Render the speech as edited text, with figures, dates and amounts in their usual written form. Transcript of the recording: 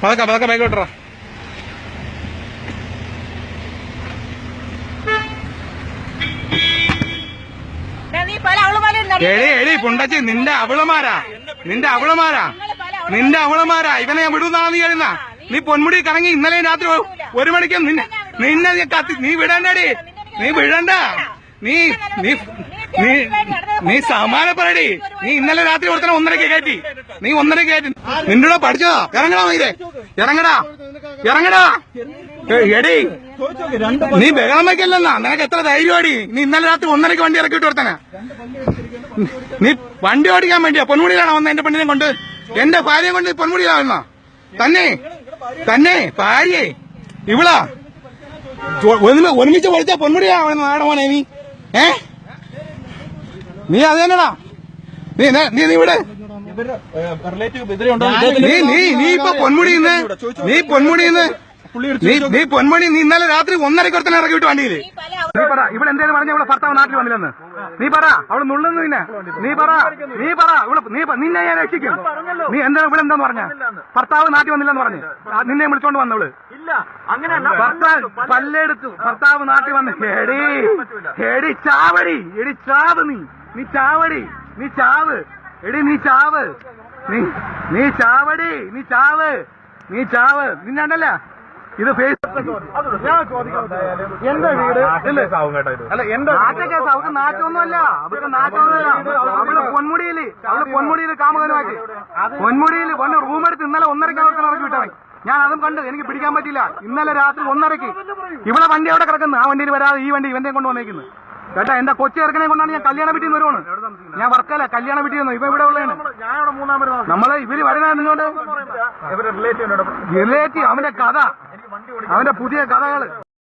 പതക്കെ bike വിട്ടറ. എടി പുണ്ടച്ചി, നിന്റെ അവളുമാരാ ഇവനെ ഞാൻ വിടുന്നാ നീ എഴുന്ന. നീ പൊന്മുടി കറങ്ങി ഇന്നലെ രാത്രി 1 മണിക്ക് നിന്നെ നീ വിടണ്ടടി. നീ വിടണ്ട. നീ സമാനപ്പെടടി. നീ ഇന്നലെ രാത്രി കൊടുത്തന്നെ 1:30 കയറ്റി. നീ 1:30 കയറ്റി. നിന്റെ കൂടെ പഠിച്ചതാ. ഇറങ്ങടാ മൈരെ, ഇറങ്ങടാ. എടി നീ ബഹളം വയ്ക്കല്ലെന്നാ. നിനക്ക് എത്ര ധൈര്യമാടി. നീ ഇന്നലെ രാത്രി 1:30 വണ്ടി ഇറക്കിട്ട് കൊടുത്തന്നെ. നീ വണ്ടി ഓടിക്കാൻ വേണ്ടിയാ പൊന്മുടിയിലാണോ വന്ന? എന്റെ പെണ്ണിനെ കൊണ്ട്, എന്റെ ഭാര്യയെ കൊണ്ട് പൊന്മുടിയിലാവുന്ന തന്നെ ഭാര്യയെ ഇവളാ ഒരുമിച്ച് പഠിച്ച പൊന്മുടിയാവുന്ന നാടമോനെ നീ. നീ അത് തന്നെടാ. നീ ഇവിടെ നീ ഇപ്പൊ പൊന്മുടിന്ന് നീ ഇന്നലെ രാത്രി 1:30 ഒരുത്തന്നെ ഇറക്കി വിട്ടു വണ്ടിയില്. നീ പറ ഇവിടെ എന്തേലും പറഞ്ഞ ഇവിടെ ഭർത്താവ് നാട്ടിൽ വന്നില്ലെന്ന്. നീ പറ അവള് നുള്ളുന്നു. പിന്നെ നീ പറ നിന്നെ ഞാൻ രക്ഷിക്കും. നീ എന്താണ് ഇവിടെ എന്താന്ന് പറഞ്ഞ? ഭർത്താവ് നാട്ടിൽ വന്നില്ലെന്ന് പറഞ്ഞ് നിന്നെ വിളിച്ചോണ്ട് വന്നവള് പല്ലെടുത്തു. ഭർത്താവ് നാട്ടിൽ വന്ന് എടി ചാവടി. എടി ചാവ്. നീ ചാവടി. നീ ചാവ്. എടി നീ ചാവ്. നീ ചാവടി. നീ ചാവ്. നിന്നല്ല ഇത് ഫേസ്ബുക്ക് എന്റെ വീട് അല്ല എന്റെ കേസ്. അവർക്ക് നാറ്റൊന്നുമല്ല. അവള് പൊന്മുടിയില് കാമുകനുമായിട്ട് പൊന്മുടിയിൽ വന്ന് റൂമെടുത്ത് ഇന്നലെ 1:30 അവർക്ക് ഇറക്കി വിട്ടവൻ. ഞാൻ അതും കണ്ട് എനിക്ക് പിടിക്കാൻ പറ്റില്ല. ഇന്നലെ രാത്രി 1:30 ഇവിടെ വണ്ടി അവിടെ കിടക്കുന്നു. ആ വണ്ടിയിൽ വരാതെ ഈ വണ്ടി ഇവന്റെ കൊണ്ട് വന്നേക്കുന്നു കേട്ടാ. എന്റെ കൊച്ചി ഇറക്കണെ കൊണ്ടാണ് ഞാൻ കല്യാണ വീട്ടിൽ നിന്ന് വരുവാണ്. ഞാൻ വർക്കല്ല, കല്യാണ വീട്ടിൽ നിന്ന്. ഇപ്പൊ ഇവിടെ ഉള്ളതാണ് നമ്മള്. ഇവര് വരുന്നതുകൊണ്ട് റിലേറ്റീവ് അവന്റെ കഥ, അവന്റെ പുതിയ കഥകള്